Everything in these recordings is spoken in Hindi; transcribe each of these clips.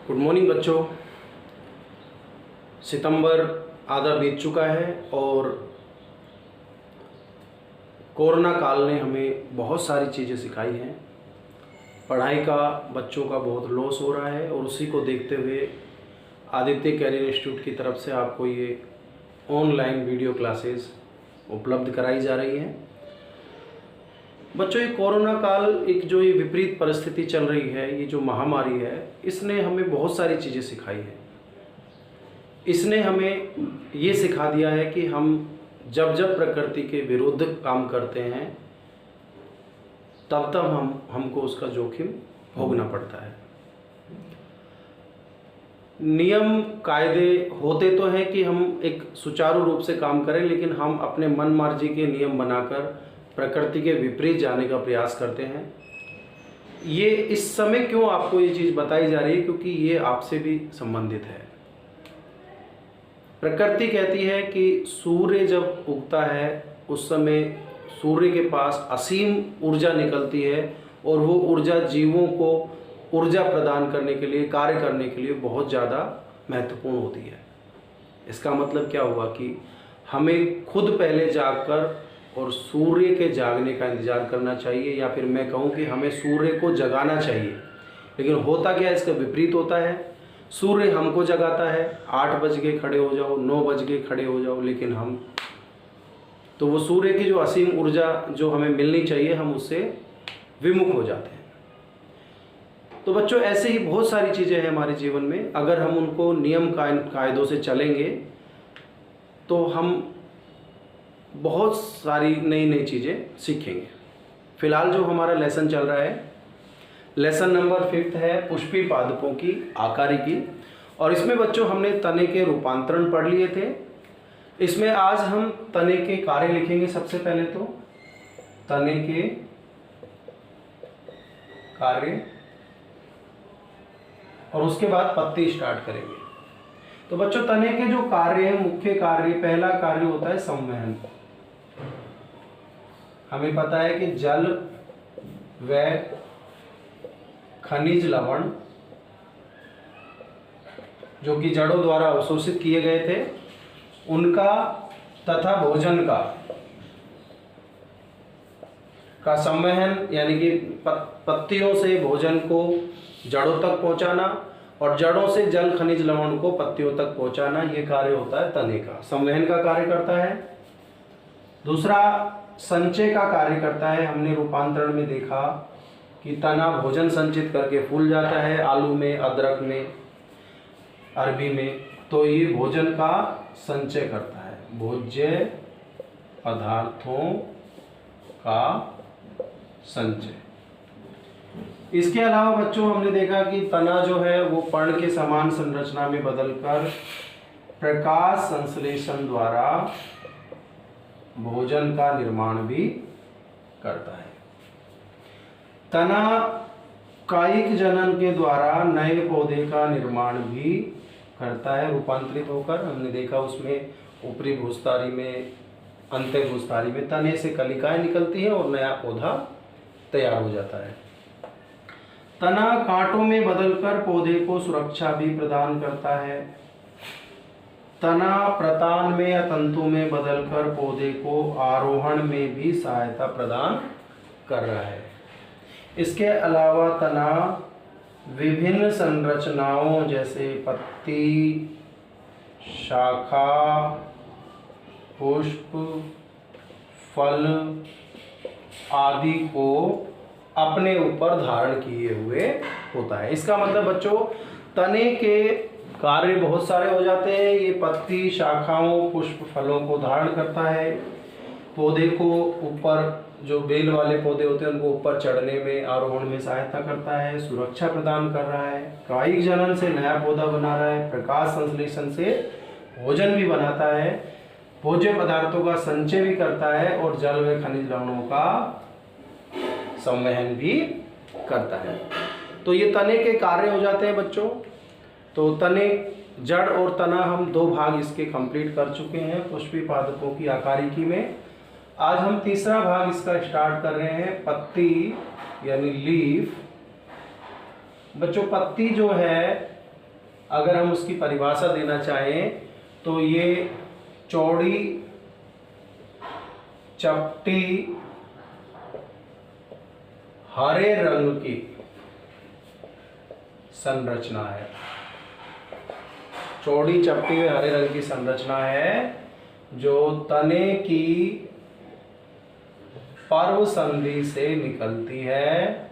गुड मॉर्निंग बच्चों। सितंबर आधा बीत चुका है और कोरोना काल ने हमें बहुत सारी चीज़ें सिखाई हैं। पढ़ाई का बच्चों का बहुत लॉस हो रहा है और उसी को देखते हुए आदित्य कैरियर इंस्टीट्यूट की तरफ से आपको ये ऑनलाइन वीडियो क्लासेस उपलब्ध कराई जा रही हैं। बच्चों, ये कोरोना काल एक जो ये विपरीत परिस्थिति चल रही है, ये जो महामारी है, इसने हमें बहुत सारी चीज़ें सिखाई है। इसने हमें ये सिखा दिया है कि हम जब जब प्रकृति के विरुद्ध काम करते हैं तब तब हमको उसका जोखिम भोगना पड़ता है। नियम कायदे होते तो हैं कि हम एक सुचारू रूप से काम करें, लेकिन हम अपने मन मर्जी के नियम बनाकर प्रकृति के विपरीत जाने का प्रयास करते हैं। ये इस समय क्यों आपको ये चीज़ बताई जा रही है, क्योंकि ये आपसे भी संबंधित है। प्रकृति कहती है कि सूर्य जब उगता है उस समय सूर्य के पास असीम ऊर्जा निकलती है और वो ऊर्जा जीवों को ऊर्जा प्रदान करने के लिए, कार्य करने के लिए बहुत ज़्यादा महत्वपूर्ण होती है। इसका मतलब क्या हुआ कि हमें खुद पहले जागकर और सूर्य के जागने का इंतज़ार करना चाहिए, या फिर मैं कहूँ कि हमें सूर्य को जगाना चाहिए। लेकिन होता क्या है, इसका विपरीत होता है। सूर्य हमको जगाता है, 8 बज के खड़े हो जाओ, 9 बज के खड़े हो जाओ, लेकिन हम तो वो सूर्य की जो असीम ऊर्जा जो हमें मिलनी चाहिए, हम उससे विमुख हो जाते हैं। तो बच्चों, ऐसे ही बहुत सारी चीज़ें हैं हमारे जीवन में। अगर हम उनको नियम कायदों से चलेंगे तो हम बहुत सारी नई नई चीज़ें सीखेंगे। फिलहाल जो हमारा लेसन चल रहा है, लेसन नंबर 5 है पुष्पी पादपों की आकारिकी, और इसमें बच्चों हमने तने के रूपांतरण पढ़ लिए थे। इसमें आज हम तने के कार्य लिखेंगे। सबसे पहले तो तने के कार्य और उसके बाद पत्ती स्टार्ट करेंगे। तो बच्चों, तने के जो कार्य है, मुख्य कार्य, पहला कार्य होता है संवहन। हमें पता है कि जल व खनिज लवण जो कि जड़ों द्वारा अवशोषित किए गए थे, उनका तथा भोजन का संवहन, यानी कि पत्तियों से भोजन को जड़ों तक पहुंचाना और जड़ों से जल खनिज लवण को पत्तियों तक पहुंचाना, ये कार्य होता है तने का। संवहन का कार्य करता है। दूसरा, संचय का कार्य करता है। हमने रूपांतरण में देखा कि तना भोजन संचित करके फूल जाता है, आलू में, अदरक में, अरबी में, तो ये भोजन का संचय करता है, भोज्य पदार्थों का संचय। इसके अलावा बच्चों, हमने देखा कि तना जो है वो पर्ण के समान संरचना में बदलकर प्रकाश संश्लेषण द्वारा भोजन का निर्माण भी करता है। तना कायिक जनन के द्वारा नए पौधे का निर्माण भी करता है, रूपांतरित होकर। हमने देखा उसमें ऊपरी भूस्तारी में, अंत्य भूस्तारी में तने से कलिकाएं निकलती हैं और नया पौधा तैयार हो जाता है। तना कांटों में बदलकर पौधे को सुरक्षा भी प्रदान करता है। तना प्रतान में या तंतु में बदलकर पौधे को आरोहण में भी सहायता प्रदान कर रहा है। इसके अलावा तना विभिन्न संरचनाओं जैसे पत्ती, शाखा, पुष्प, फल आदि को अपने ऊपर धारण किए हुए होता है। इसका मतलब बच्चों, तने के कार्य बहुत सारे हो जाते हैं। ये पत्ती, शाखाओं, पुष्प, फलों को धारण करता है। पौधे को ऊपर, जो बेल वाले पौधे होते हैं उनको ऊपर चढ़ने में, आरोहण में सहायता करता है, सुरक्षा प्रदान कर रहा है, कायिक जनन से नया पौधा बना रहा है, प्रकाश संश्लेषण से भोजन भी बनाता है, भोज्य पदार्थों का संचय भी करता है और जल व खनिज लवणों का संवहन भी करता है। तो ये तने के कार्य हो जाते हैं बच्चों। तो तने, जड़ और तना, हम 2 भाग इसके कंप्लीट कर चुके हैं पुष्पी पादपों की आकारिकी में। आज हम तीसरा भाग इसका स्टार्ट कर रहे हैं, पत्ती यानी लीफ। बच्चों, पत्ती जो है अगर हम उसकी परिभाषा देना चाहें तो ये चौड़ी चपटी हरे रंग की संरचना है। चौड़ी चपटी में हरे रंग की संरचना है जो तने की पर्व संधि से निकलती है।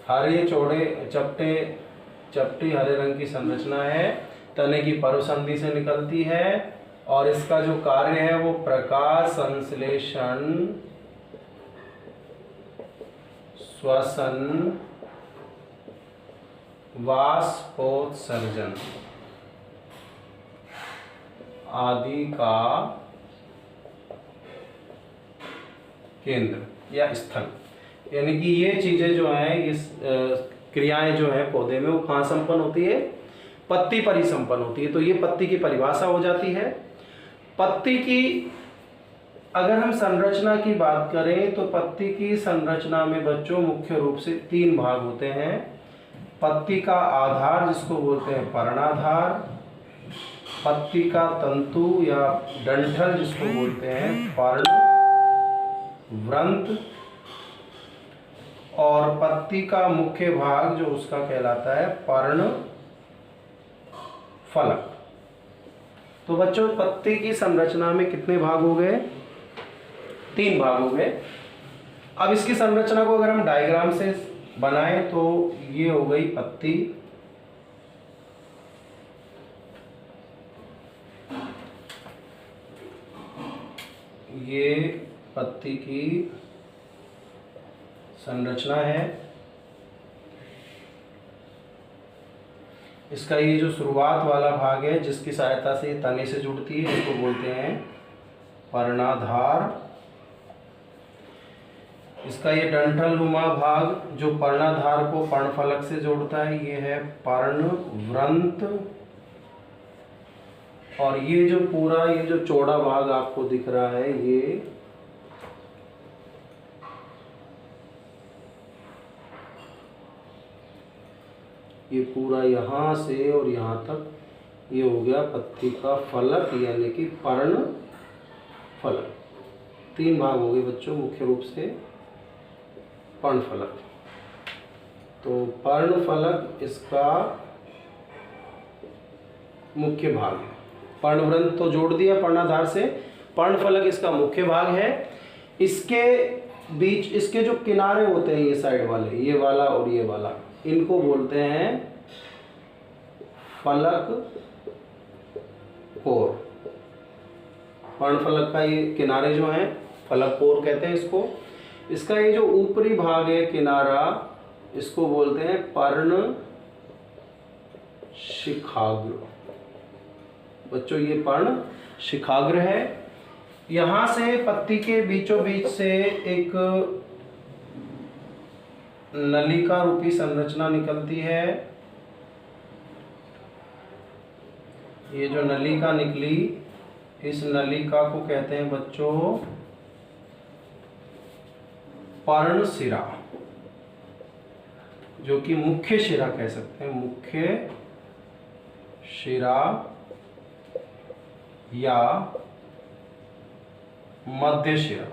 हरे चौड़े चपटी हरे रंग की संरचना है, तने की पर्व संधि से निकलती है और इसका जो कार्य है वो प्रकाश संश्लेषण, श्वसन, वाष्पोत्सर्जन आदि का केंद्र या स्थल, यानी कि ये चीजें जो हैं, ये क्रियाएं जो हैं पौधे में, वो कहाँ संपन्न होती है? पत्ती पर ही संपन्न होती है। तो ये पत्ती की परिभाषा हो जाती है। पत्ती की अगर हम संरचना की बात करें तो पत्ती की संरचना में बच्चों मुख्य रूप से 3 भाग होते हैं। पत्ती का आधार जिसको बोलते हैं पर्णाधार, पत्ती का तंतु या डंठल जिसको बोलते हैं पर्ण वृंत, और पत्ती का मुख्य भाग जो उसका कहलाता है पर्ण फलक। तो बच्चों पत्ती की संरचना में कितने भाग हो गए? 3 भाग हो गए। अब इसकी संरचना को अगर हम डायग्राम से बनाएं तो ये हो गई पत्ती, ये पत्ती की संरचना है। इसका ये जो शुरुआत वाला भाग है जिसकी सहायता से ये तने से जुड़ती है, इसको बोलते हैं पर्णाधार। इसका ये डंठल नुमा भाग जो पर्णाधार को पर्णफलक से जोड़ता है, ये है पर्णवृंत। और ये जो पूरा ये जो चौड़ा भाग आपको दिख रहा है, ये पूरा यहाँ से और यहाँ तक ये हो गया पत्ती का फलक यानी कि पर्ण फलक। 3 भाग हो गए बच्चों मुख्य रूप से पर्ण फलक। तो पर्ण फलक इसका मुख्य भाग है। पर्णवृंत तो जोड़ दिया पर्णाधार से, पर्ण फलक इसका मुख्य भाग है। इसके बीच इसके जो किनारे होते हैं, ये साइड वाले, ये वाला और ये वाला, इनको बोलते हैं फलक कोर। पर्णफलक का ये किनारे जो हैं फलक कोर कहते हैं इसको। इसका ये जो ऊपरी भाग है किनारा, इसको बोलते हैं पर्ण शिखाग्र। बच्चों ये पर्ण शिखाग्र है। यहाँ से पत्ती के बीचों बीच से एक नलिका रूपी संरचना निकलती है। ये जो नलिका निकली, इस नलिका को कहते हैं बच्चों पर्ण शिरा, जो कि मुख्य शिरा कह सकते हैं, मुख्य शिरा या मध्य शिरा।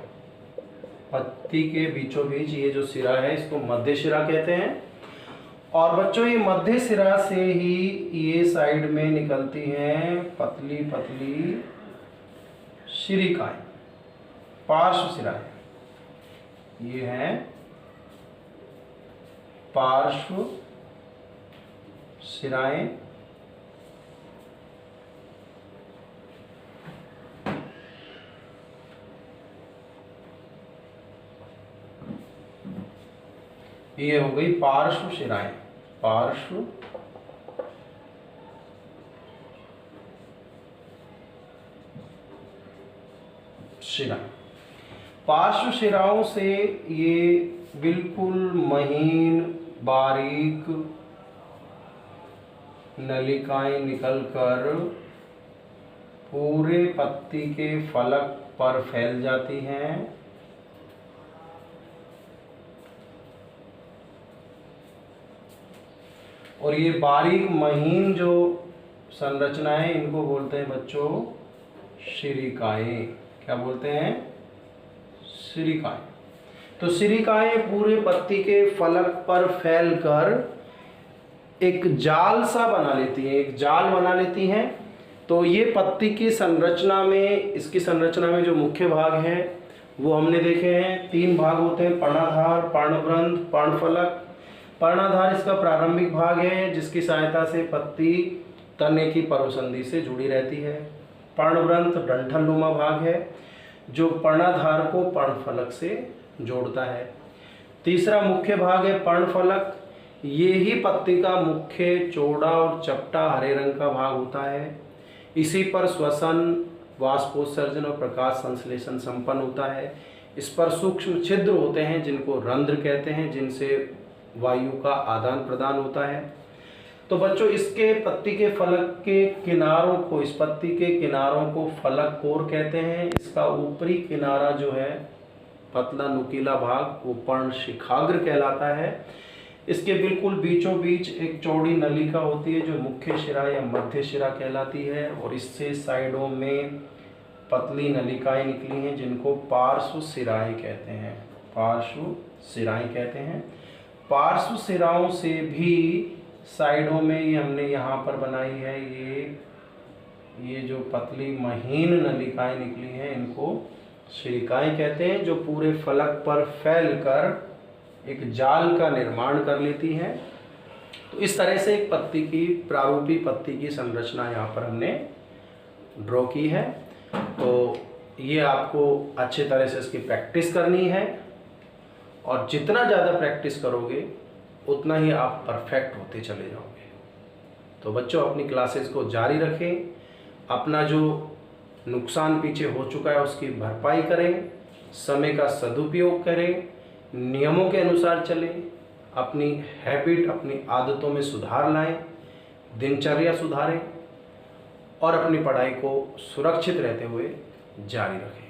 पत्ती के बीचों बीच ये जो सिरा है इसको मध्य शिरा कहते हैं। और बच्चों ये मध्य शिरा से ही ये साइड में निकलती हैं पतली पतली शिरिकाएं, पार्श्व शिराएं। ये हैं पार्श्व शिराएं। ये हो गई पार्श्व शिराएं, पार्श्व शिराएं। पार्श्व शिराओं से ये बिल्कुल महीन बारीक नलिकाएं निकलकर पूरे पत्ती के फलक पर फैल जाती हैं। और ये बारीक महीन जो संरचनाएं इनको बोलते हैं बच्चों शिरीकाएं। क्या बोलते हैं? शिरीकाएं। तो शिरीकाएं पूरे पत्ती के फलक पर फैलकर एक जाल सा बना लेती हैं, एक जाल बना लेती हैं। तो ये पत्ती की संरचना में, इसकी संरचना में जो मुख्य भाग हैं वो हमने देखे हैं। 3 भाग होते हैं, पर्णाधार, पर्णवृंत, पर्णफलक। पर्णाधार इसका प्रारंभिक भाग है जिसकी सहायता से पत्ती तने की पर्वसंधि से जुड़ी रहती है। पर्णवृंत डंठलनुमा भाग है जो पर्णाधार को पर्णफलक से जोड़ता है। तीसरा मुख्य भाग है पर्णफलक। ये ही पत्ती का मुख्य चौड़ा और चपटा हरे रंग का भाग होता है। इसी पर श्वसन, वाष्पोत्सर्जन और प्रकाश संश्लेषण संपन्न होता है। इस पर सूक्ष्म छिद्र होते हैं जिनको रंध्र कहते हैं, जिनसे वायु का आदान प्रदान होता है। तो बच्चों इसके पत्ती के फलक के किनारों को, इस पत्ती के किनारों को फलक कोर कहते हैं। इसका ऊपरी किनारा जो है पतला नुकीला भाग वो पर्णशिखाग्र कहलाता है। इसके बिल्कुल बीचों बीच एक चौड़ी नलिका होती है जो मुख्य शिरा या मध्य शिरा कहलाती है और इससे साइडों में पतली नलिकाएं निकली हैं जिनको पार्श्व सिराएं कहते हैं। पार्श्व सिराएं कहते हैं। पार्श्व सिराओं से भी साइडों में ये हमने यहाँ पर बनाई है, ये जो पतली महीन नलिकाएं निकली हैं इनको शिरीकाएं कहते हैं, जो पूरे फलक पर फैलकर एक जाल का निर्माण कर लेती हैं। तो इस तरह से एक पत्ती की, प्रारूपी पत्ती की संरचना यहाँ पर हमने ड्रॉ की है। तो ये आपको अच्छे तरह से इसकी प्रैक्टिस करनी है और जितना ज़्यादा प्रैक्टिस करोगे उतना ही आप परफेक्ट होते चले जाओगे। तो बच्चों अपनी क्लासेस को जारी रखें, अपना जो नुकसान पीछे हो चुका है उसकी भरपाई करें, समय का सदुपयोग करें, नियमों के अनुसार चलें, अपनी हैबिट, अपनी आदतों में सुधार लाएं, दिनचर्या सुधारें और अपनी पढ़ाई को सुरक्षित रहते हुए जारी रखें।